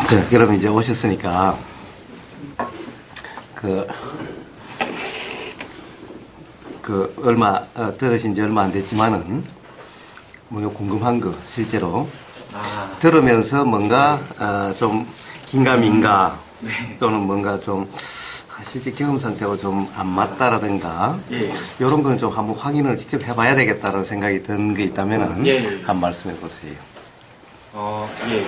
자, 그럼 이제 오셨으니까, 들으신 지 얼마 안 됐지만은, 뭐, 궁금한 거, 실제로. 들으면서 뭔가, 좀, 긴가민가, 또는 뭔가 좀, 실제 경험 상태하고 좀 안 맞다라든가, 이런 거는 좀 한번 확인을 직접 해봐야 되겠다는 생각이 든 게 있다면은, 한 말씀해 보세요. 예.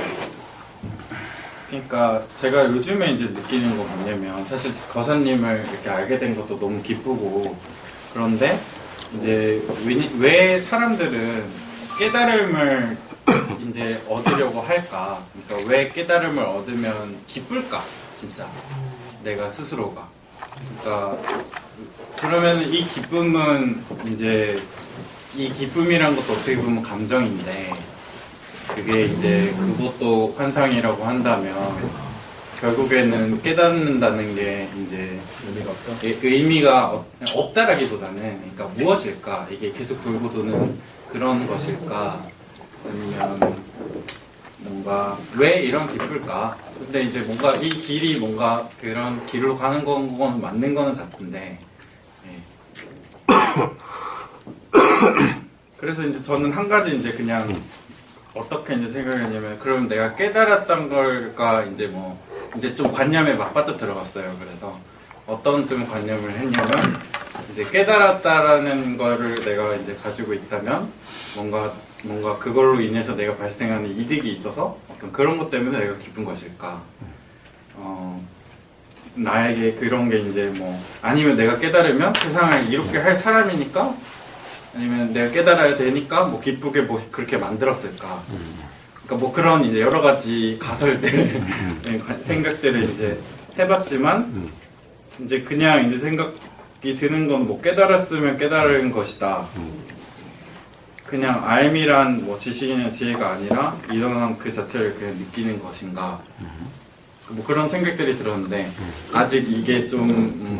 그러니까 제가 요즘에 이제 느끼는 건 뭐냐면 사실 거사님을 이렇게 알게 된 것도 너무 기쁘고 그런데 이제 왜 사람들은 깨달음을 이제 얻으려고 할까? 그러니까 왜 깨달음을 얻으면 기쁠까? 진짜 내가 스스로가. 그러니까 그러면 이 기쁨은 이제 이 기쁨이란 것도 어떻게 보면 감정인데 그게 이제 그것도 환상이라고 한다면 결국에는 깨닫는다는 게 이제 의미가 없다라기보다는 그러니까 무엇일까 이게 계속 돌고 도는 그런 것일까 아니면 뭔가 왜 이런 기쁠까 근데 이제 뭔가 이 길이 뭔가 그런 길로 가는 건 맞는 거는 같은데 그래서 이제 저는 한 가지 이제 그냥 어떻게 이제 생각을 했냐면 그럼 내가 깨달았던 걸까 이제 뭐 이제 좀 관념에 막빠져 들어갔어요. 그래서 어떤 좀 관념을 했냐면 이제 깨달았다라는 거를 내가 이제 가지고 있다면 뭔가 그걸로 인해서 내가 발생하는 이득이 있어서 어떤 그런 것 때문에 내가 기쁜 것일까? 나에게 그런 게 이제 뭐 아니면 내가 깨달으면 세상을 이롭게 할 사람이니까 아니면 내가 깨달아야 되니까 뭐 기쁘게 뭐 그렇게 만들었을까? 그러니까 뭐 그런 이제 여러 가지 가설들, 생각들을 이제 해봤지만 이제 그냥 이제 생각이 드는 건 뭐 깨달았으면 깨달은 것이다. 그냥 알미란 뭐 지식이나 지혜가 아니라 일어난 그 자체를 그냥 느끼는 것인가? 뭐 그런 생각들이 들었는데 아직 이게 좀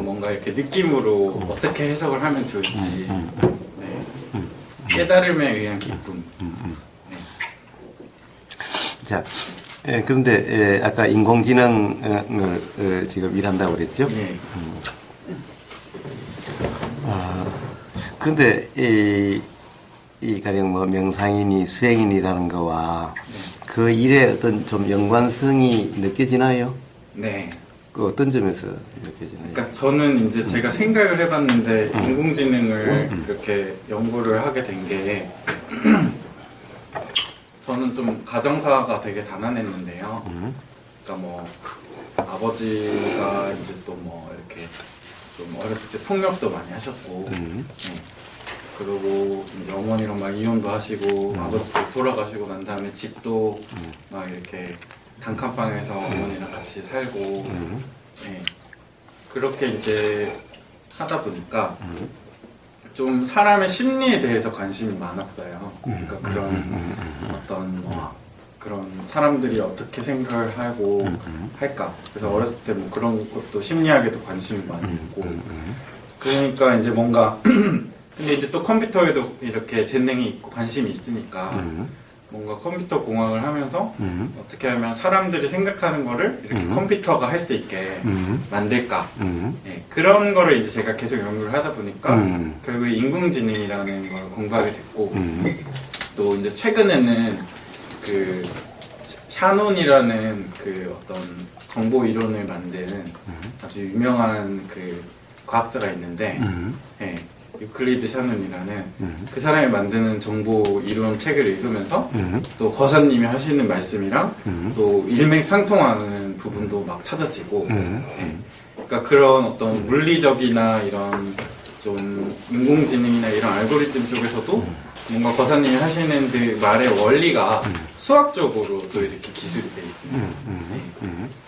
뭔가 이렇게 느낌으로 어떻게 해석을 하면 좋을지. 깨달음에 의한 기쁨. 네. 자, 그런데 아까 인공지능을 지금 일한다고 그랬죠? 예. 그런데 이 가령 뭐 명상인이 수행인이라는 거와 그 일의 어떤 좀 연관성이 느껴지나요? 네. 그 어떤 점에서 느껴지나요? 그러니까 저는 이제 제가 생각을 해봤는데 인공지능을 이렇게 연구를 하게 된 게 저는 좀 가정사가 되게 가난했는데요. 그러니까 뭐 아버지가 이제 또 뭐 이렇게 좀 어렸을 때 폭력도 많이 하셨고, 그리고 이제 어머니랑 막 이혼도 하시고 아버지도 돌아가시고 난 다음에 집도 막 이렇게 단칸방에서 어머니랑 같이 살고 그렇게 이제 하다 보니까 좀 사람의 심리에 대해서 관심이 많았어요. 그러니까 그런 어떤 그런 사람들이 어떻게 생각을 하고 할까. 그래서 어렸을 때 뭐 그런 것도 심리학에도 관심이 많이 있고 그러니까 이제 뭔가 근데 이제 또 컴퓨터에도 이렇게 재능이 있고 관심이 있으니까 뭔가 컴퓨터 공학을 하면서 어떻게 하면 사람들이 생각하는 거를 이렇게 컴퓨터가 할 수 있게 만들까 네, 그런 거를 이제 제가 계속 연구를 하다 보니까 결국 인공지능이라는 걸 공부하게 됐고 또 이제 최근에는 그 샤논이라는 그 어떤 정보 이론을 만드는 아주 유명한 그 과학자가 있는데 네, 유클리드 샤논이라는 그 사람이 만드는 정보 이론 책을 읽으면서 또 거사님이 하시는 말씀이랑 또 일맥상통하는 부분도 막 찾아지고 네. 그러니까 그런 어떤 물리적이나 이런 좀 인공지능이나 이런 알고리즘 쪽에서도 뭔가 거사님이 하시는 그 말의 원리가 수학적으로 또 이렇게 기술이 돼 있습니다.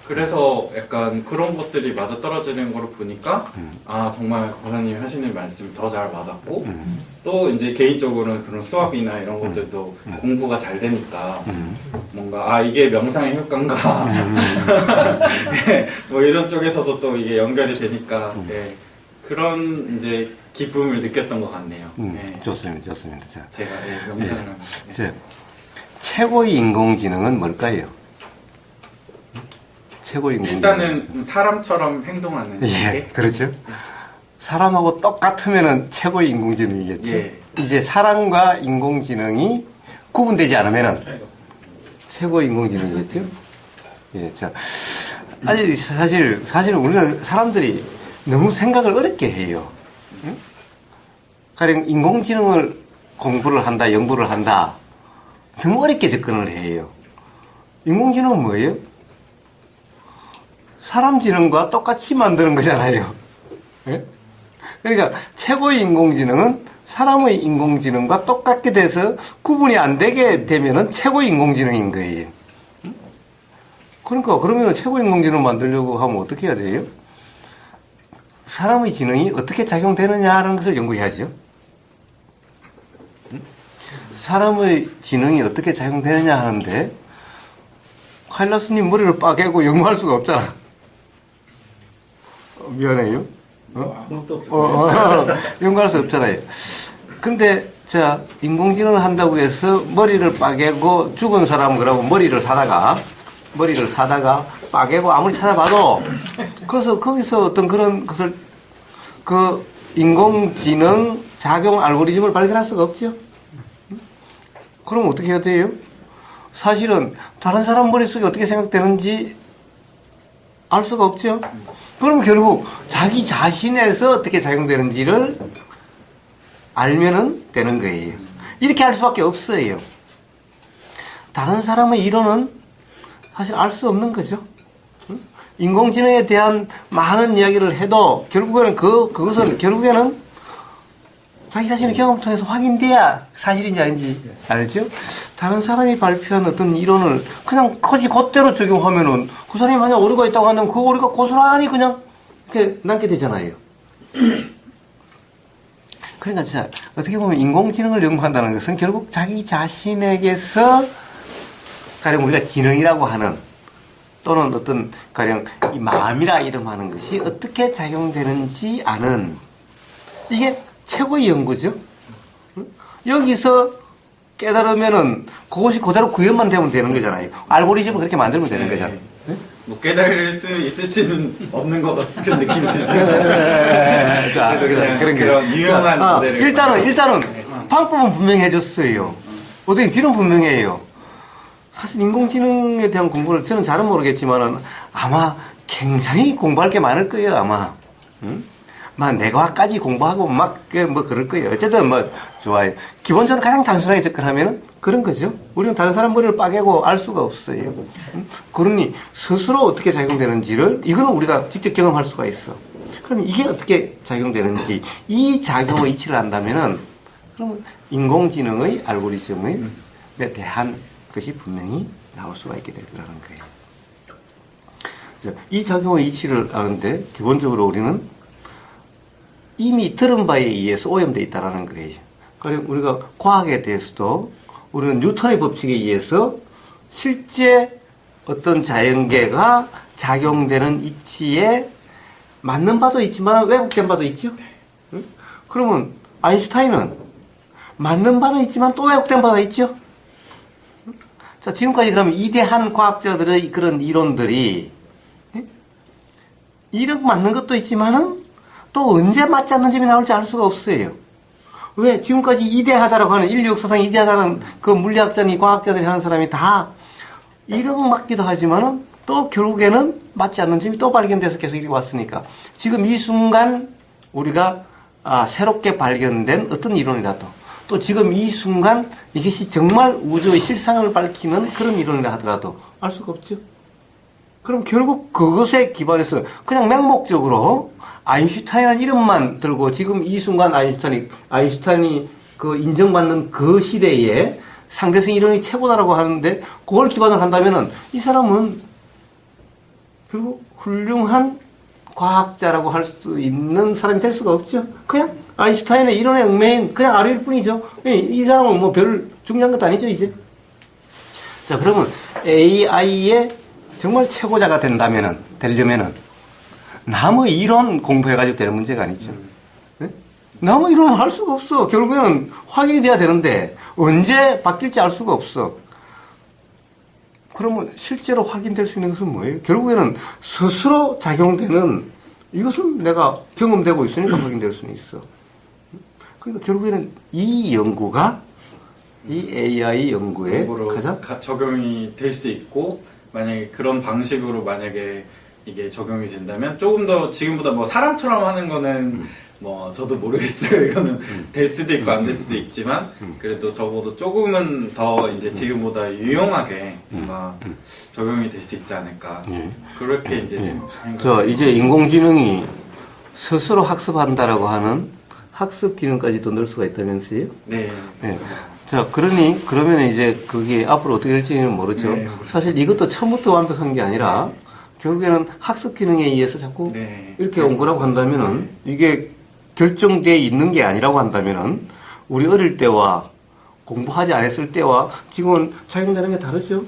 그래서 약간 그런 것들이 맞아 떨어지는 거를 보니까 아 정말 거사님이 하시는 말씀이 더 잘 맞았고 또 이제 개인적으로는 그런 수학이나 이런 것들도 공부가 잘 되니까 뭔가 아 이게 명상의 효과인가 네, 뭐 이런 쪽에서도 또 이게 연결이 되니까 네, 그런 이제 기쁨을 느꼈던 것 같네요. 네. 좋습니다, 좋습니다. 자, 제가 명상을 하면서. 최고의 인공지능은 뭘까요? 최고 인공지능. 일단은 사람처럼 행동하는 예, 게 그렇죠. 사람하고 똑같으면은 최고의 인공지능이겠죠. 예. 이제 사람과 인공지능이 구분되지 않으면은 최고의 인공지능이겠죠. 예, 자, 아직 사실 우리는 사람들이 너무 생각을 어렵게 해요. 응? 가령 인공지능을 공부를 한다, 연구를 한다, 너무 어렵게 접근을 해요. 인공지능은 뭐예요? 사람 지능과 똑같이 만드는 거잖아요. 예? 그러니까 최고의 인공지능은 사람의 인공지능과 똑같게 돼서 구분이 안 되게 되면은 최고의 인공지능인 거예요. 그러니까 그러면 최고의 인공지능 만들려고 하면 어떻게 해야 돼요? 사람의 지능이 어떻게 작용되느냐는 것을 연구해야죠. 사람의 지능이 어떻게 작용되느냐 하는데 카일라스님 머리를 빠개고 연구할 수가 없잖아. 미안해요. 아무것도 없어요. 연구할 수 없잖아요. 근데 자 인공지능을 한다고 해서 머리를 빠개고 죽은 사람 그러고 머리를 사다가 빠개고 아무리 찾아봐도 거기서 어떤 그런 것을 그 인공지능 작용 알고리즘을 발견할 수가 없죠. 그럼 어떻게 해야 돼요? 사실은 다른 사람 머릿속에 어떻게 생각되는지 알 수가 없죠. 그럼 결국 자기 자신에서 어떻게 작용되는지를 알면은 되는 거예요. 이렇게 할 수밖에 없어요. 다른 사람의 이론은 사실 알 수 없는 거죠. 인공지능에 대한 많은 이야기를 해도 그것은 결국에는 자기 자신의 경험을 통해서 확인돼야 사실인지 아닌지 알죠? 다른 사람이 발표한 어떤 이론을 그냥 거지 그대로 적용하면은 그 사람이 만약 오류가 있다고 하면 그 오류가 고스란히 그냥 이렇게 남게 되잖아요. 그러니까 진짜 어떻게 보면 인공지능을 연구한다는 것은 결국 자기 자신에게서 가령 우리가 지능이라고 하는 또는 어떤 가령 이 마음이라 이름하는 것이 어떻게 작용되는지 아는 이게 최고의 연구죠. 여기서 깨달으면은 그것이 그대로 구현만 되면 되는 거잖아요. 알고리즘을 그렇게 만들면 되는 거잖아요. 뭐 깨달을 수 있을지는 없는 것 같은 느낌이 들죠. 자, 그런 유용한 모델을 일단은 방법은 분명해졌어요. 어떻게 길은 분명해요. 사실 인공지능에 대한 공부를 저는 잘은 모르겠지만은 아마 굉장히 공부할 게 많을 거예요, 아마. 응? 막 내과까지 공부하고 막 뭐 그럴 거예요. 어쨌든 뭐 좋아요. 기본적으로 가장 단순하게 접근하면은 그런 거죠. 우리는 다른 사람 머리를 빠개고 알 수가 없어요. 응? 그러니 스스로 어떻게 작용되는지를 이거는 우리가 직접 경험할 수가 있어. 그럼 이게 어떻게 작용되는지 이 작용의 이치를 안다면은 그러면 인공지능의 알고리즘에 대한 것이 분명히 나올 수가 있게 될 거라는 거예요. 이 작용의 이치를 아는데 기본적으로 우리는 이미 들은 바에 의해서 오염되어 있다는 거예요. 그러니까 우리가 과학에 대해서도 우리는 뉴턴의 법칙에 의해서 실제 어떤 자연계가 작용되는 이치에 맞는 바도 있지만 왜곡된 바도 있죠. 그러면 아인슈타인은 맞는 바는 있지만 또 왜곡된 바가 있죠. 자, 지금까지 그러면 이대한 과학자들의 그런 이론들이 이렇게 맞는 것도 있지만은 또 언제 맞지 않는 점이 나올지 알 수가 없어요. 왜? 지금까지 이대하다라고 하는 인류 역사상 이대하다는 그 물리학자니 과학자들이 하는 사람이 다 이름 맞기도 하지만은 또 결국에는 맞지 않는 점이 또 발견돼서 계속 이렇게 왔으니까 지금 이 순간 우리가 새롭게 발견된 어떤 이론이라도 또 지금 이 순간 이것이 정말 우주의 실상을 밝히는 그런 이론이라 하더라도 알 수가 없죠. 그럼 결국 그것에 기반해서 그냥 맹목적으로 아인슈타인이라는 이름만 들고 지금 이 순간 아인슈타인이 그 인정받는 그 시대에 상대성 이론이 최고다라고 하는데 그걸 기반으로 한다면은 이 사람은 결국 훌륭한 과학자라고 할 수 있는 사람이 될 수가 없죠. 그냥 아인슈타인의 이론에 얽매인 그냥 아류일 뿐이죠. 이 사람은 뭐 별 중요한 것도 아니죠, 이제. 자, 그러면 AI의 정말 최고자가 되려면은 남의 이론 공부해가지고 되는 문제가 아니죠. 네? 남의 이론을 할 수가 없어. 결국에는 확인이 돼야 되는데 언제 바뀔지 알 수가 없어. 그러면 실제로 확인될 수 있는 것은 뭐예요? 결국에는 스스로 작용되는 이것은 내가 경험되고 있으니까 확인될 수는 있어. 그러니까 결국에는 이 연구가 이 AI 연구에 가장 적용이 될 수 있고 만약에 그런 방식으로 만약에 이게 적용이 된다면 조금 더 지금보다 뭐 사람처럼 하는 거는 뭐 저도 모르겠어요. 이거는 될 수도 있고 안 될 수도 있지만 그래도 적어도 조금은 더 이제 지금보다 유용하게 뭔가 적용이 될 수 있지 않을까. 그렇게 이제 생각합니다. 자, 이제 인공지능이 스스로 학습한다라고 하는 학습 기능까지도 넣을 수가 있다면서요? 네. 네. 자, 그러면 이제 그게 앞으로 어떻게 될지는 모르죠. 네, 사실 이것도 처음부터 완벽한 게 아니라 결국에는 학습 기능에 의해서 자꾸 이렇게 온 거라고 한다면은 이게 결정되어 있는 게 아니라고 한다면은 우리 어릴 때와 공부하지 않았을 때와 지금은 작용되는 게 다르죠.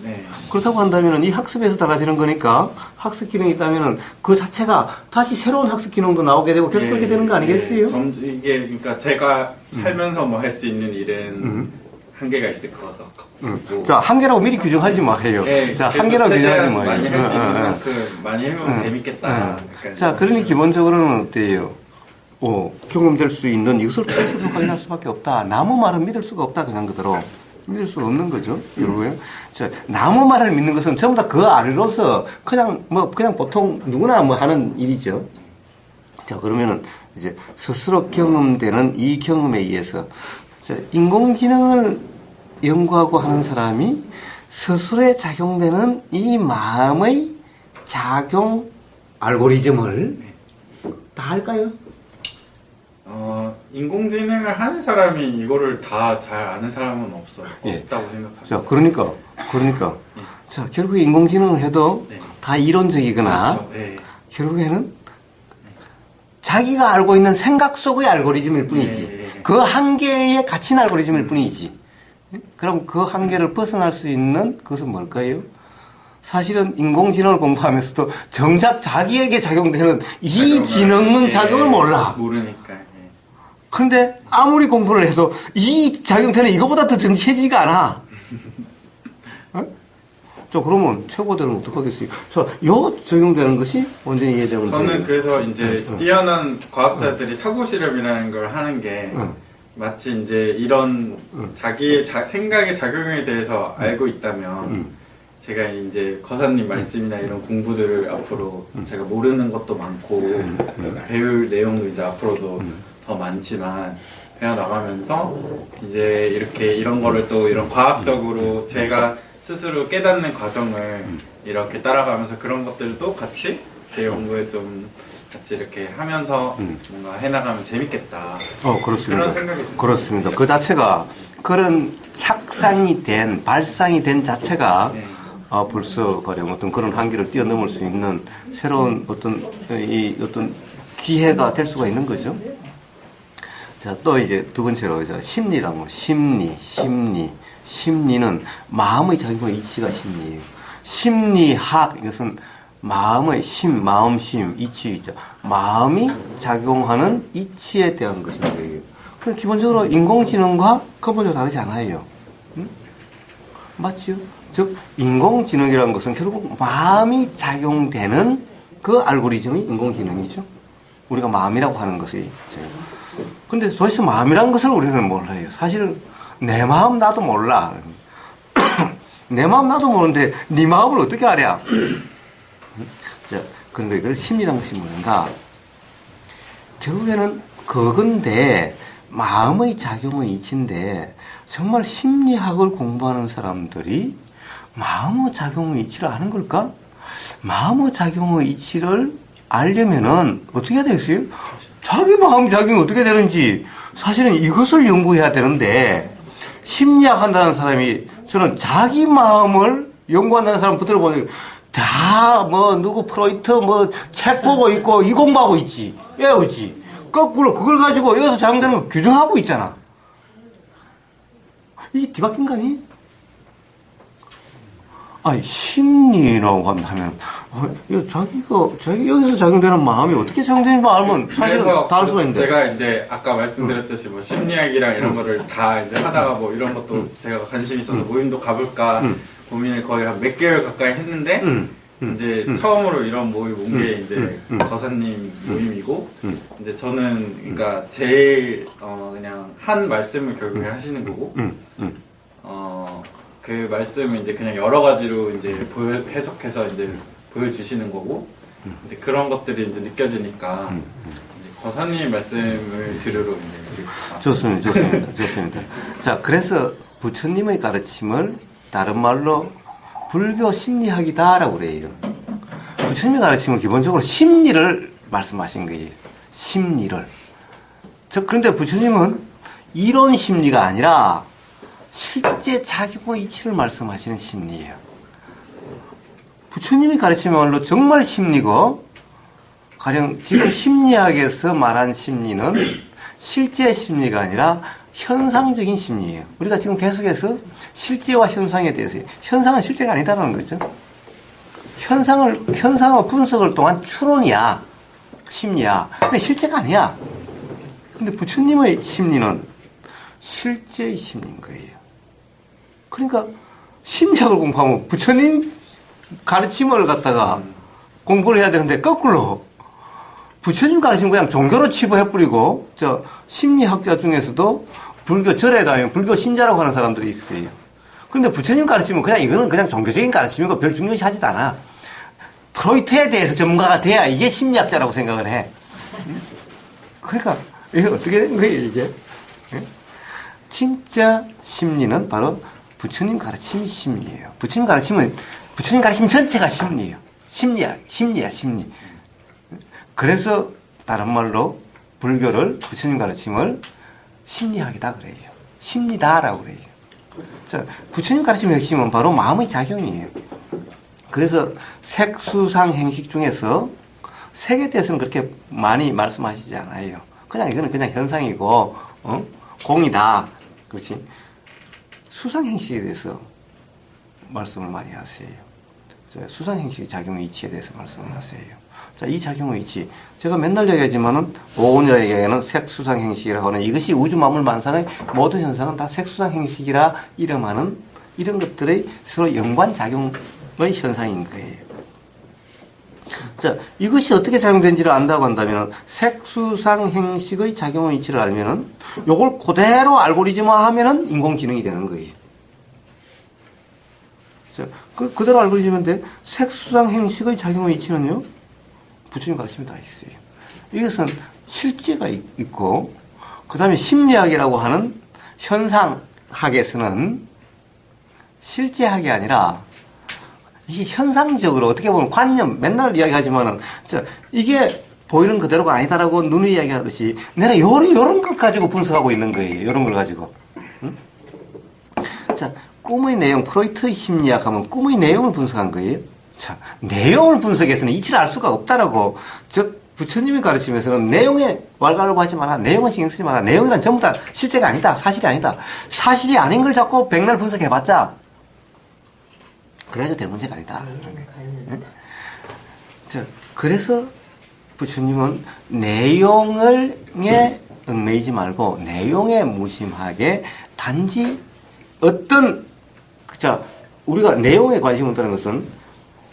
그렇다고 한다면은 이 학습에서 달라지는 거니까 학습 기능이 있다면은 그 자체가 다시 새로운 학습 기능도 나오게 되고 계속 그렇게 되는 거 아니겠어요? 이게 그러니까 제가 살면서 뭐 할 수 있는 일은 한계가 있을 것 같고. 자, 한계라고 미리 규정하지 마세요. 자, 한계라고 규정하지 마세요. 많이 할 수 있는 만큼 많이 해보면 재밌겠다. 자, 그러니 기본적으로는 어때요? 경험될 수 있는 이것을 통해서 확인할 수밖에 없다. 나무 말은 믿을 수가 없다. 그냥 그대로. 믿을 수가 없는 거죠. 여러분. 자, 나무 말을 믿는 것은 전부 다 그 아래로서 그냥 보통 누구나 뭐 하는 일이죠. 자, 그러면은 이제 스스로 경험되는 이 경험에 의해서 자, 인공지능을 연구하고 하는 사람이 스스로에 작용되는 이 마음의 작용 알고리즘을 다 할까요? 인공지능을 하는 사람이 이거를 다 잘 아는 사람은 없다고 생각합니다. 자, 그러니까. 자, 결국에 인공지능을 해도 다 이론적이거나 결국에는 자기가 알고 있는 생각 속의 알고리즘일 뿐이지. 그 한계에 갇힌 알고리즘일 뿐이지. 그럼 그 한계를 벗어날 수 있는 그것은 뭘까요? 사실은 인공지능을 공부하면서도 정작 자기에게 작용되는 이 지능은 작용을 몰라. 모르니까. 그런데 아무리 공부를 해도 이 작용되는 이거보다 더 정치해지지가 않아. 자, 그러면 최고들은 어떡하겠어요? 자, 요 적용되는 것이 완전히 이해되는 거예요. 저는 그래서 이제 뛰어난 과학자들이 사고 실험이라는 걸 하는 게 마치 이제 이런 자기의 생각의 작용에 대해서 알고 있다면 제가 이제 거사님 말씀이나 이런 공부들을 앞으로 제가 모르는 것도 많고 배울 내용도 이제 앞으로도 더 많지만 배워 나가면서 이제 이렇게 이런 거를 또 이런 과학적으로 제가 스스로 깨닫는 과정을 이렇게 따라가면서 그런 것들도 같이 제 연구에 좀 같이 이렇게 하면서 뭔가 해나가면 재밌겠다. 그렇습니다. 그런 생각이 듭니다. 그렇습니다. 그 자체가 그런 발상이 된 자체가 벌써 가령 어떤 그런 한계를 뛰어넘을 수 있는 새로운 어떤 기회가 될 수가 있는 거죠. 자, 또 이제 두 번째로 이제 심리라고 심리는 마음의 작용의 이치가 심리예요. 심리학 이것은 마음의 마음심, 이치 있죠. 마음이 작용하는 이치에 대한 것인 거예요. 그럼 기본적으로 인공지능과 근본적으로 다르지 않아요. 맞죠? 즉 인공지능이라는 것은 결국 마음이 작용되는 그 알고리즘이 인공지능이죠. 우리가 마음이라고 하는 것이. 근데 도대체 마음이라는 것을 우리는 몰라요. 사실은 내 마음 나도 몰라. 내 마음 나도 모르는데 네 마음을 어떻게 알아? 자, 그러니까 이걸 심리라는 것이 뭔가? 결국에는 그건데 마음의 작용의 이치인데 정말 심리학을 공부하는 사람들이 마음의 작용의 이치를 아는 걸까? 마음의 작용의 이치를 알려면은 어떻게 해야 되겠어요? 자기 마음 작용이 어떻게 되는지 사실은 이것을 연구해야 되는데 심리학 한다는 사람이 저는 자기 마음을 연구한다는 사람 붙들어 보니까 다 뭐 누구 프로이트 뭐 책 보고 있고 이 공부하고 있지 외우지 거꾸로 그걸 가지고 여기서 작용되는 걸 규정하고 있잖아. 이게 뒤바뀐 거 아니? 아니 심리라고 한다면 자기 여기서 작용되는 마음이 어떻게 작용되는지 알면 사실은 다 알 수가 있는데. 제가 이제 아까 말씀드렸듯이 뭐 심리학이랑 이런 거를 다 이제 하다가 뭐 이런 것도 제가 관심 있어서 모임도 가볼까 고민을 거의 한 몇 개월 가까이 했는데 이제 처음으로 이런 모임 온 게 이제 거사님 모임이고 이제 저는 그러니까 제일 그냥 한 말씀을 결국에 하시는 거고 그 말씀을 이제 그냥 여러 가지로 이제 해석해서 이제 보여주시는 거고 이제 그런 것들이 이제 느껴지니까 이제 거사님 말씀을 들으러 이제 좋습니다. 자, 그래서 부처님의 가르침을 다른 말로 불교 심리학이다라고 그래요. 부처님의 가르침은 기본적으로 심리를 말씀하신 거예요. 심리를. 그런데 부처님은 이론 심리가 아니라 실제 작용의 이치를 말씀하시는 심리예요. 부처님이 가르치면말로 정말 심리고, 가령 지금 심리학에서 말한 심리는 실제 심리가 아니라 현상적인 심리예요. 우리가 지금 계속해서 실제와 현상에 대해서, 현상은 실제가 아니다라는 거죠. 현상의 분석을 통한 추론이야. 심리야. 근데 실제가 아니야. 근데 부처님의 심리는 실제의 심리인 거예요. 그러니까 심리학을 공부하면 부처님 가르침을 갖다가 공부를 해야 되는데 거꾸로 부처님 가르침 그냥 종교로 치부해버리고 심리학자 중에서도 불교 절에 다니는 불교 신자라고 하는 사람들이 있어요. 그런데 부처님 가르침은 그냥 이거는 그냥 종교적인 가르침이고 별 중요시하지도 않아. 프로이트에 대해서 전문가가 돼야 이게 심리학자라고 생각을 해. 그러니까 이게 어떻게 된 거예요 이게? 진짜 심리는 바로 부처님 가르침이 심리예요. 부처님 가르침 전체가 심리예요. 심리야. 심리. 그래서 다른 말로 불교를 부처님 가르침을 심리학이다 그래요. 심리다라고 그래요. 자, 부처님 가르침의 핵심은 바로 마음의 작용이에요. 그래서 색수상 행식 중에서 색에 대해서는 그렇게 많이 말씀하시지 않아요. 이거는 그냥 현상이고 공이다. 그렇지? 수상 행식에 대해서 말씀을 많이 하세요. 수상 행식의 작용의 이치에 대해서 말씀을 하세요. 자, 이 작용의 이치. 제가 맨날 얘기하지만은, 오온이라 얘기하는 색수상 행식이라고 하는 이것이 우주 만물 만상의 모든 현상은 다 색수상 행식이라 이름하는 이런 것들의 서로 연관작용의 현상인 거예요. 자, 이것이 어떻게 작용되는지를 안다고 한다면, 색수상 행식의 작용의 이치를 알면은, 요걸 그대로 알고리즘화 하면은 인공지능이 되는 거예요. 자, 그대로 알고리즘인데, 색수상 행식의 작용의 이치는요, 부처님 가르침에 다 있어요. 이것은 실제가 있고, 그 다음에 심리학이라고 하는 현상학에서는 실제학이 아니라 이게 현상적으로 어떻게 보면 관념, 맨날 이야기하지만은, 이게 보이는 그대로가 아니다라고 눈이 이야기하듯이 내가 요런 것 가지고 분석하고 있는 거예요. 요런 걸 가지고. 응? 자, 꿈의 내용, 프로이트의 심리학 하면 꿈의 내용을 분석한 거예요. 자, 내용을 분석해서는 이치를 알 수가 없다라고. 즉, 부처님이 가르치면서는 내용에 왈가왈부 하지 마라. 내용은 신경 쓰지 마라. 내용이란 전부 다 실제가 아니다. 사실이 아니다. 사실이 아닌 걸 자꾸 백날 분석해봤자 그래도 될 문제가 아니다. 네? 자, 그래서 부처님은 내용에 얽매이지 말고 내용에 무심하게 단지 우리가 내용에 관심을 두는 것은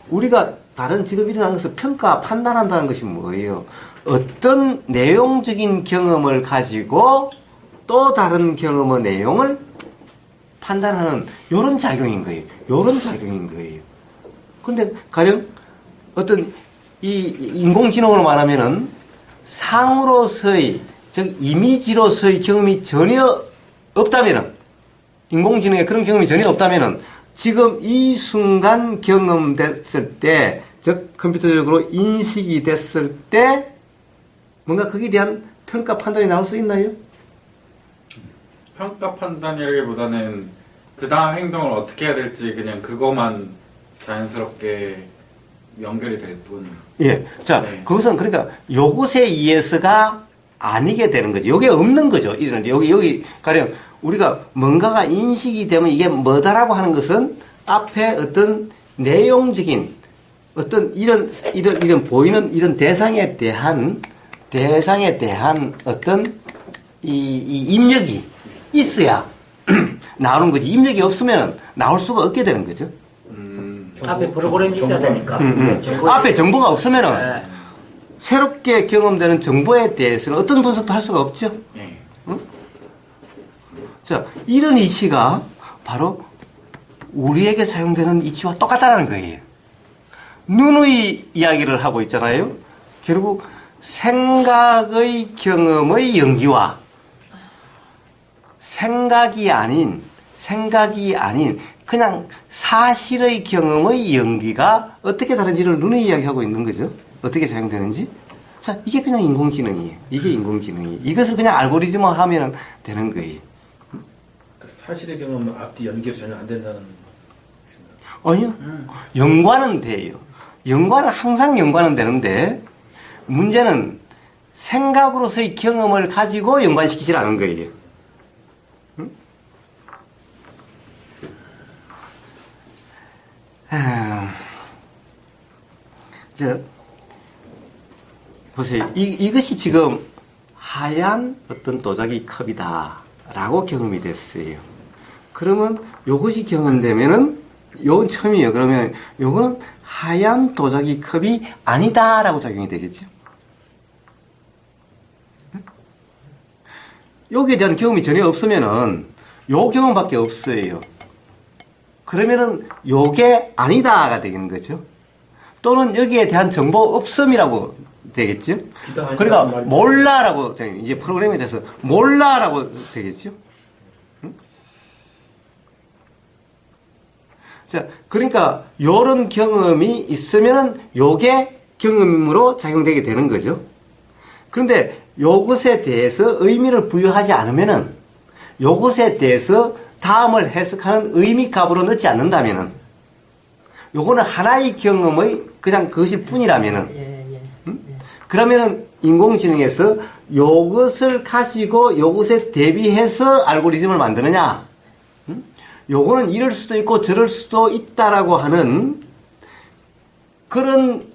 우리가 다른 직업이 일어나는 것을 평가, 판단한다는 것이 뭐예요? 어떤 내용적인 경험을 가지고 또 다른 경험의 내용을 판단하는 요런 작용인 거예요. 그런데 가령 어떤 이 인공지능으로 말하면은 상으로서의, 즉 이미지로서의 경험이 전혀 없다면은, 인공지능에 그런 경험이 전혀 없다면은 지금 이 순간 경험됐을 때, 즉 컴퓨터적으로 인식이 됐을 때 뭔가 거기에 대한 평가 판단이 나올 수 있나요? 평가 판단이라기보다는 그 다음 행동을 어떻게 해야 될지 그냥 그것만 자연스럽게 연결이 될 뿐. 예. 자, 네. 그것은 그러니까 요것에 의해서가 아니게 되는 거죠. 요게 없는 거죠. 여기 가령 우리가 뭔가가 인식이 되면 이게 뭐다라고 하는 것은 앞에 어떤 내용적인 어떤 이런 보이는 이런 대상에 대한 어떤 이 입력이 있어야 나오는 거지. 입력이 없으면 나올 수가 없게 되는 거죠. 앞에 프로그램이 있어야 되니까. 앞에 정보가 없으면은 네. 새롭게 경험되는 정보에 대해서는 어떤 분석도 할 수가 없죠. 네. 자, 이런 이치가 바로 우리에게 사용되는 이치와 똑같다는 거예요. 누누이 이야기를 하고 있잖아요. 결국 생각의 경험의 연기와 생각이 아닌 그냥 사실의 경험의 연기가 어떻게 다른지를 누누이 이야기하고 있는 거죠. 어떻게 사용되는지. 자, 이게 그냥 인공지능이에요. 이게 인공지능이에요. 이것을 그냥 알고리즘화 하면 되는 거예요. 그 사실의 경험은 앞뒤 연결이 전혀 안 된다는 아니요. 연관은 돼요. 연관은 항상 연관은 되는데 문제는 생각으로서의 경험을 가지고 연관시키질 않은 거예요. 응? 보세요. 이것이 지금 하얀 어떤 도자기 컵이다 라고 경험이 됐어요. 그러면 요것이 경험되면은 요건 처음이에요. 그러면 요거는 하얀 도자기 컵이 아니다 라고 작용이 되겠죠. 여기에 대한 경험이 전혀 없으면은 요 경험밖에 없어요. 그러면은 요게 아니다가 되는 거죠. 또는 여기에 대한 정보 없음이라고 되겠죠. 그러니까 몰라라고 이제 프로그램에 대해서 몰라라고 되겠죠. 응? 자, 그러니까 요런 경험이 있으면은 요게 경험으로 작용되게 되는 거죠. 그런데 요것에 대해서 의미를 부여하지 않으면은 요것에 대해서 다음을 해석하는 의미 값으로 넣지 않는다면은 요거는 하나의 경험의 그냥 그것일 뿐이라면은 그러면은 인공지능에서 요것을 가지고 요것에 대비해서 알고리즘을 만드느냐? 요거는 이럴 수도 있고 저럴 수도 있다라고 하는 그런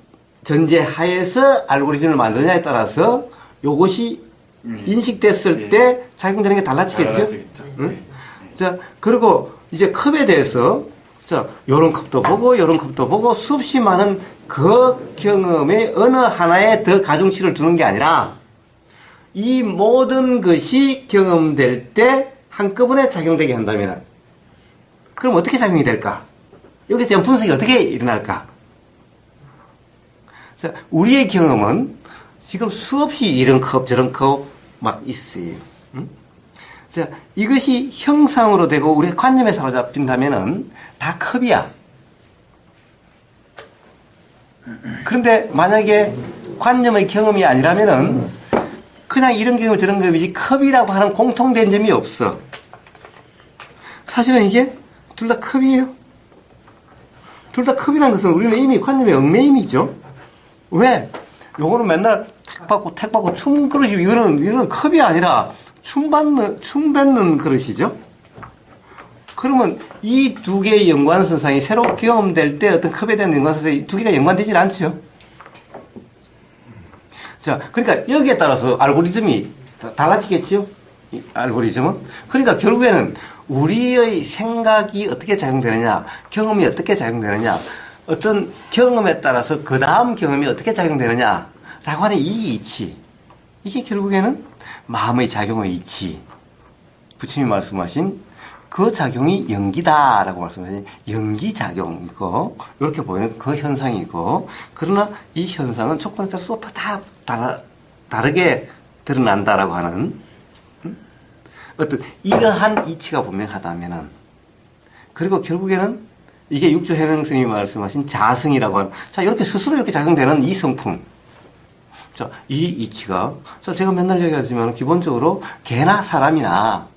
전제 하에서 알고리즘을 만드느냐에 따라서 요것이 인식됐을 때 작용되는 게 달라지겠죠? 응? 자, 그리고 이제 컵에 대해서 자, 요런 컵도 보고 요런 컵도 보고 수없이 많은 그 경험에 어느 하나에 더 가중치를 두는 게 아니라 이 모든 것이 경험될 때 한꺼번에 작용되게 한다면 그럼 어떻게 작용이 될까? 여기에 대한 분석이 어떻게 일어날까? 자, 우리의 경험은 지금 수없이 이런 컵 저런 컵 막 있어요. 응? 자, 이것이 형상으로 되고 우리의 관념에 사로잡힌다면은 다 컵이야. 그런데 만약에 관념의 경험이 아니라면은 그냥 이런 경험 저런 경험이지 컵이라고 하는 공통된 점이 없어. 사실은 이게 둘 다 컵이에요. 둘 다 컵이라는 것은 우리는 이미 관념의 얽매임이죠. 왜? 요거는 맨날 택 받고 춤 그릇이 이거는 컵이 아니라 춤 뱉는 그릇이죠. 그러면 이 두 개의 연관선상이 새로 경험될 때 어떤 컵에 대한 연관선상이 두 개가 연관되질 않죠. 자, 그러니까 여기에 따라서 알고리즘이 달라지겠죠. 이 알고리즘은. 그러니까 결국에는 우리의 생각이 어떻게 작용되느냐, 경험이 어떻게 작용되느냐, 어떤 경험에 따라서 그 다음 경험이 어떻게 작용되느냐라고 하는 이 이치. 이게 결국에는 마음의 작용의 이치. 부처님이 말씀하신 그 작용이 연기다라고 말씀하신 연기작용이고, 이렇게 보이는 그 현상이고, 그러나 이 현상은 조건에 따라서 다 다르게 드러난다라고 하는, 어떤 이러한 이치가 분명하다면은, 그리고 결국에는 이게 육조해능 스님이 말씀하신 자성이라고 하는, 자, 이렇게 스스로 이렇게 작용되는 이 성품. 자, 이 이치가, 자, 제가 맨날 얘기하지만 기본적으로 개나 사람이나,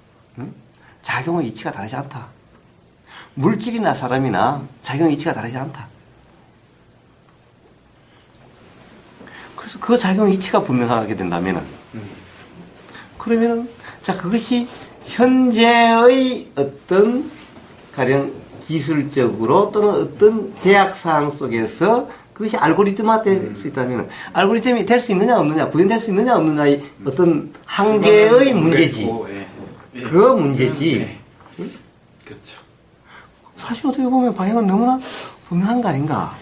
작용의 이치가 다르지 않다. 물질이나 사람이나 작용의 이치가 다르지 않다. 그래서 그 작용의 이치가 분명하게 된다면은, 그러면은, 자, 그것이 현재의 어떤 가령 기술적으로 또는 어떤 제약사항 속에서 그것이 알고리즘화 될 수 있다면 알고리즘이 될 수 있느냐 없느냐, 구현될 수 있느냐 없느냐의 어떤 한계의 문제지. 그 문제지. 그렇죠. 사실 어떻게 보면 방향은 너무나 분명한 거 아닌가?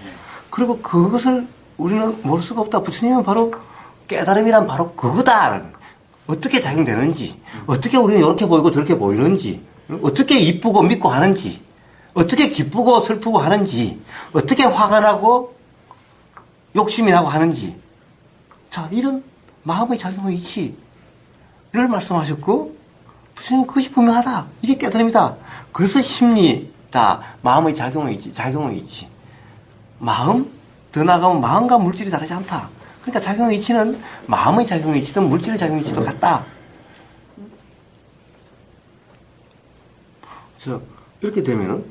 그리고 그것을 우리는 모를 수가 없다. 부처님은 바로 깨달음이란 바로 그거다. 어떻게 작용되는지, 어떻게 우리는 이렇게 보이고 저렇게 보이는지, 어떻게 이쁘고 믿고 하는지, 어떻게 기쁘고 슬프고 하는지, 어떻게 화가 나고 욕심이 나고 하는지. 자, 이런 마음의 작용의 이치를 말씀하셨고, 부처님은 그것이 분명하다. 이게 깨달음이다. 그래서 심리다. 마음의 작용의 이치, 작용의 이치. 마음, 더 나아가면 마음과 물질이 다르지 않다. 그러니까 작용의 이치는 마음의 작용의 이치든 물질의 작용의 이치도 같다. 그래서 이렇게 되면은,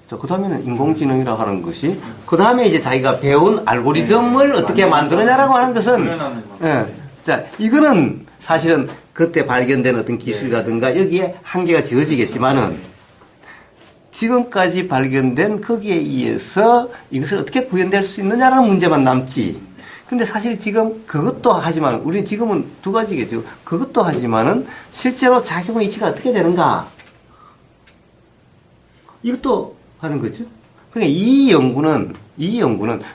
자, 그 다음에는 인공지능이라고 하는 것이, 그 다음에 이제 자기가 배운 알고리즘을 어떻게 만드느냐라고 하는 것은, 예. 자, 이거는 사실은 그때 발견된 어떤 기술이라든가 여기에 한계가 지어지겠지만은, 지금까지 발견된 거기에 의해서 이것을 어떻게 구현될 수 있느냐라는 문제만 남지. 근데 사실 지금 그것도 하지만, 우리는 지금은 두 가지겠죠. 그것도 하지만은 실제로 작용의 이치가 어떻게 되는가. 이것도 하는 거죠. 그러니까 이 연구는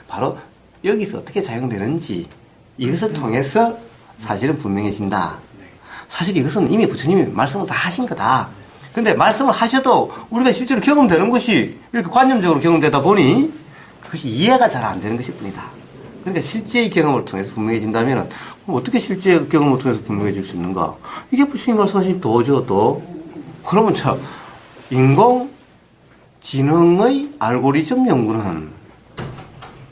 바로 여기서 어떻게 작용되는지 이것을 통해서 사실은 분명해진다. 사실 이것은 이미 부처님이 말씀을 다 하신 거다. 근데 말씀을 하셔도 우리가 실제로 경험되는 것이 이렇게 관념적으로 경험되다 보니 그것이 이해가 잘 안 되는 것일 뿐이다. 그러니까 실제의 경험을 통해서 분명해진다면 어떻게 실제의 경험을 통해서 분명해질 수 있는가? 이게 부처님 말씀하신 도죠, 도. 그러면 참 인공지능의 알고리즘 연구는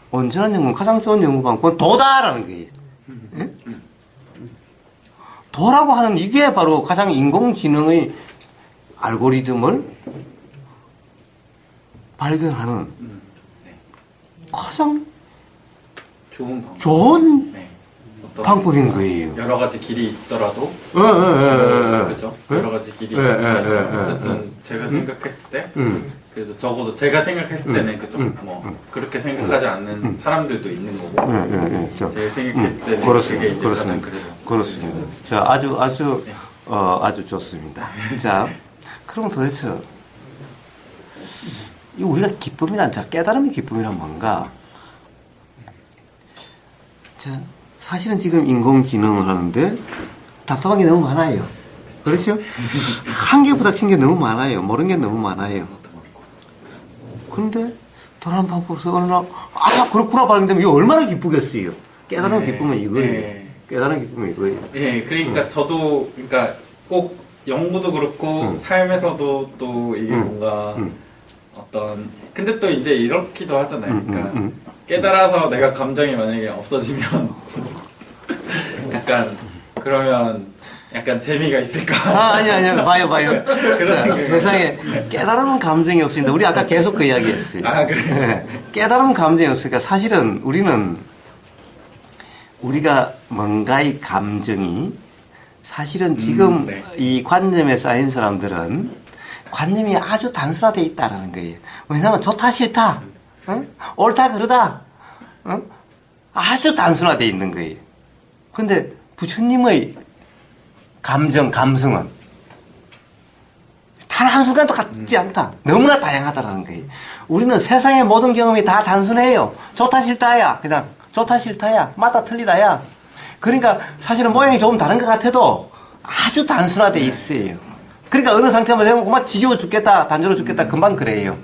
온전한 연구는 가장 좋은 연구 방법은 도다라는 거예요. 예? 도라고 하는 이게 바로 가장 인공지능의 알고리즘을 발견하는 가장 좋은 네. 방법인 거예요. 여러 가지 길이 있더라도, 그죠? 여러 가지 길이 있어서 어쨌든 제가 생각했을 때, 그래도 적어도 제가 생각했을 때는 그죠? 뭐 그렇게 생각하지 않는 사람들도 있는 거고, 제가 생각했을 때는 그게 이제 가장 그렇습니다. 자, 아주 좋습니다. 자, 그럼 도대체 이 우리가 기쁨이란, 자, 깨달음의 기쁨이란 뭔가? 자, 사실은 지금 인공지능을 하는데 답답한 게 너무 많아요. 그렇죠? 한 개 부닥친 게 너무 많아요. 모르는 게 너무 많아요. 그런데 다른 방법으로 어느 날, 그렇구나 발견되면 이거 얼마나 기쁘겠어요. 깨달음 기쁨은 이거예요. 깨달음 기쁨은 이거예요. 예, 그러니까 저도, 그러니까 꼭 연구도 그렇고 삶에서도 또 이게 뭔가 어떤, 근데 또 이제 이렇기도 하잖아요. 그러니까 깨달아서 내가 감정이 만약에 없어지면 약간 그러면 약간 재미가 있을까? 아니요. 봐요. 자, 생각이. 세상에 깨달음은 감정이 없습니다. 우리 아까 계속 그 이야기 했어요. 그래요? 네. 깨달음은 감정이 없으니까 사실은 우리가 뭔가의 감정이 사실은 지금 이 관념에 쌓인 사람들은 관념이 아주 단순화되어 있다라는 거예요. 왜냐하면 좋다 싫다, 옳다 그르다, 아주 단순화되어 있는 거예요. 그런데 부처님의 감성은 단 한순간도 같지 않다. 너무나 다양하다라는 거예요. 우리는 세상의 모든 경험이 다 단순해요. 좋다 싫다야, 그냥 좋다 싫다야, 맞다 틀리다야. 그러니까 사실은 모양이 조금 다른 것 같아도 아주 단순화되어 있어요. 그러니까 어느 상태만 되면 그만 지겨워 죽겠다, 단조로워 죽겠다, 금방 그래요.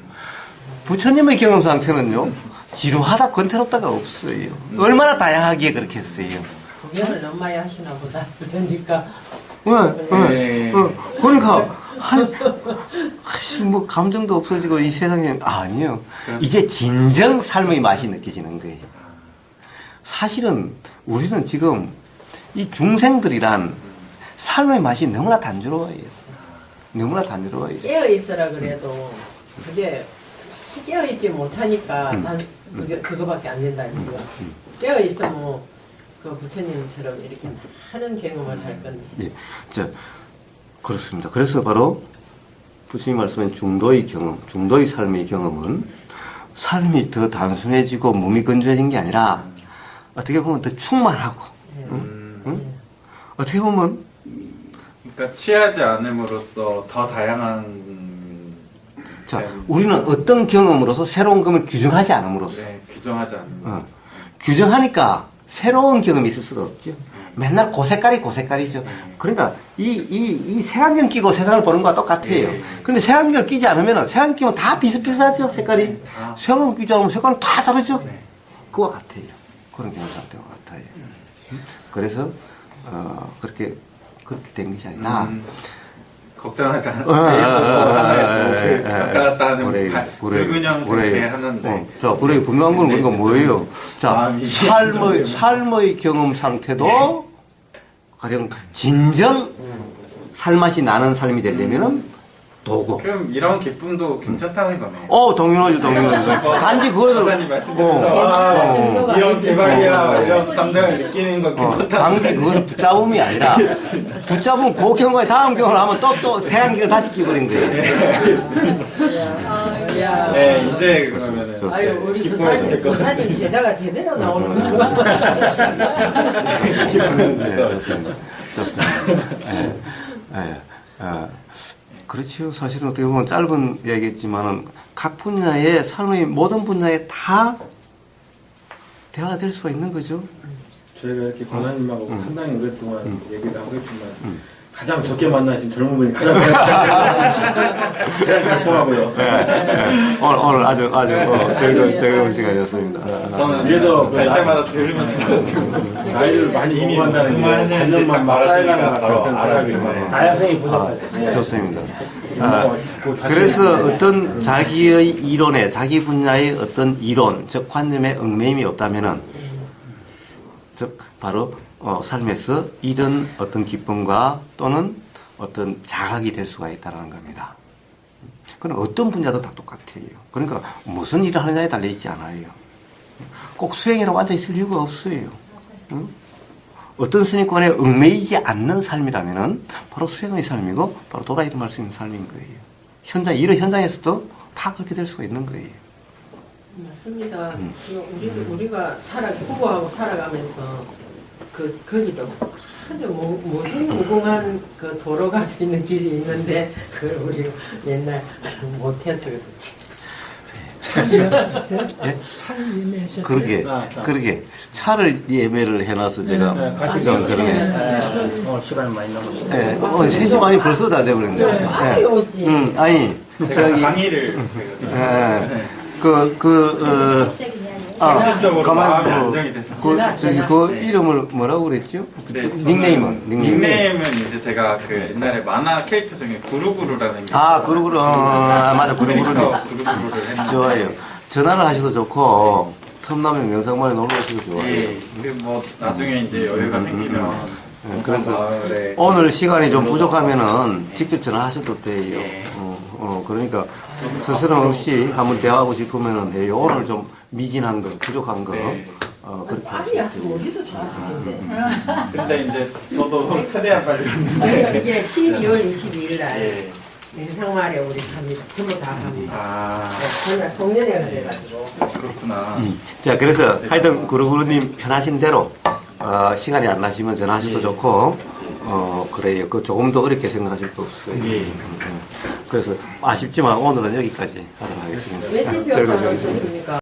부처님의 경험 상태는요, 지루하다, 권태롭다가 없어요. 얼마나 다양하기에 그렇게 했어요. 구경을 너무 많이 하시나 보다. 그러니까. 그러니까, 뭐, 감정도 없어지고, 이 세상에, 아니에요. 이제 진정 삶의 맛이 느껴지는 거예요. 사실은, 우리는 지금, 이 중생들이란 삶의 맛이 너무나 단조로워요. 너무나 단조로워요. 깨어있어라 그래도, 그게, 깨어있지 못하니까, 그거밖에 안 된다는 거야. 깨어있으면, 그 부처님처럼 이렇게 하는 경험을 할 건데. 네. 자, 그렇습니다. 그래서 바로 부처님 말씀한 중도의 경험, 중도의 삶의 경험은 삶이 더 단순해지고 몸이 건조해진 게 아니라 어떻게 보면 더 충만하고, 어떻게 보면 그러니까 취하지 않음으로써 더 다양한 자, 네. 우리는 어떤 경험으로서 새로운 경험을 규정하지 않음으로써 규정하지 않는 것. 규정하니까 새로운 경험이 있을 수가 없죠. 맨날 고색깔이죠. 그러니까 이 색안경 끼고 세상을 보는 거와 똑같아요. 근데 색안경을 끼지 않으면 색안경 끼면 다 비슷비슷하죠, 색깔이. 색안경 끼지 않으면 색깔은 다 다르죠. 그와 같아요. 그런 경우가 될 것 같아요. 그래서 그렇게 된 것이 아니다. 걱정하지 않아도 왔다 갔다 하는 불균형 상태 하는데. 자, 그래, 분명한 건 우리가 뭐예요? 자, 삶의 경험 상태도 가령 진정 살맛이 나는 삶이 되려면은 도구. 그럼 이런 기쁨도 괜찮다는 거네요. 당연하죠. 단지 그거를, 박사님 말씀드려서 이런 개발이야, 이런 감정을 느끼는 건 괜찮다. 단지 그것을 붙잡음이 아니라, 붙잡으면 그 경우에 다음 경우를 하면 또 새안경을 다시 끼버린 거예요. 네, 이제 그러면은. 아유, 우리 기쁨에서 될 것 교사님 제자가 제대로 나오는 거. 네, 좋습니다. 그렇죠. 사실은 어떻게 보면 짧은 이야기겠지만은 각 분야의 삶의 모든 분야에 다 대화가 될 수가 있는 거죠. 저희가 이렇게 권한님하고 상당히 오랫동안 얘기를 하고 있지만 가장 적게 만나신 젊은 분이 가장 잘 통하고요. 오늘 아주 즐거운 시간이었습니다. 저는 그래서 잘 때마다 들으면서 나이를 많이 이미 먹고 간다는 게 무슨 단년만 막 쌓여가는 것 바로 같다는 알아요. 생각이 다양성이 부족하죠. 좋습니다. 그래서 어떤 자기의 이론에, 자기 분야의 어떤 이론, 즉 관념에 얽매임이 없다면은, 즉 바로 삶에서 이런 어떤 기쁨과 또는 어떤 자각이 될 수가 있다는 겁니다. 그건 어떤 분야도 다 똑같아요. 그러니까 무슨 일을 하느냐에 달려 있지 않아요. 꼭 수행이라고 앉아 있을 이유가 없어요. 응? 어떤 선입관에 얽매이지 않는 삶이라면은 바로 수행의 삶이고 바로 돌아 일어날 수 있는 삶인 거예요. 이런 현장에서도 다 그렇게 될 수가 있는 거예요. 맞습니다. 우리가 부부하고 살아가면서 거기도 아주 무진무궁한 그 도로 갈 수 있는 길이 있는데 그걸 우리 옛날 못해서 그렇지. 예? 그러게 차를 예매를 해놔서 제가 좀 그러네. 시간이 많이 남았어요. 예, 3시 반이 벌써 다 돼버렸네요. 빨리 오지. 아니 저기 강의를 가만히 현실적으로 마음이 있어. 안정이 돼서. 그 이름을 뭐라고 그랬죠? 닉네임은 이제 제가 그 옛날에 만화 캐릭터 중에 구루구루라는 게 구루구루. 맞아, 구루구루님. 구루구루를 했는데 좋아요. 전화를 하셔도 좋고 틈나면 명상만에 놀러 오셔도 좋아요. 예, 뭐 나중에 이제 여유가 생기면 그래서 마을에 오늘 시간이 좀 부족하면은 직접 전화하셔도 돼요. 그러니까 스스럼 없이 한번 대화하고 싶으면은 오늘 좀 미진한 거, 부족한 거. 그렇게 빨리 왔으면 우리도 좋았을 텐데. 근데 이제 저도 최대한 빨리 왔는데 이게 12월 22일 날 예. 명상마을에 우리 갑니다. 전부 다 갑니다. 아 그날 송년회가 돼가지고. 그렇구나. 자, 그래서 하여튼 구루구루님 편하신 대로 시간이 안 나시면 전화하셔도 좋고 그래요. 그 조금 더 어렵게 생각하실 거 없어요. 그래서 아쉽지만 오늘은 여기까지 하도록 하겠습니다. 몇십 표 받았습니까?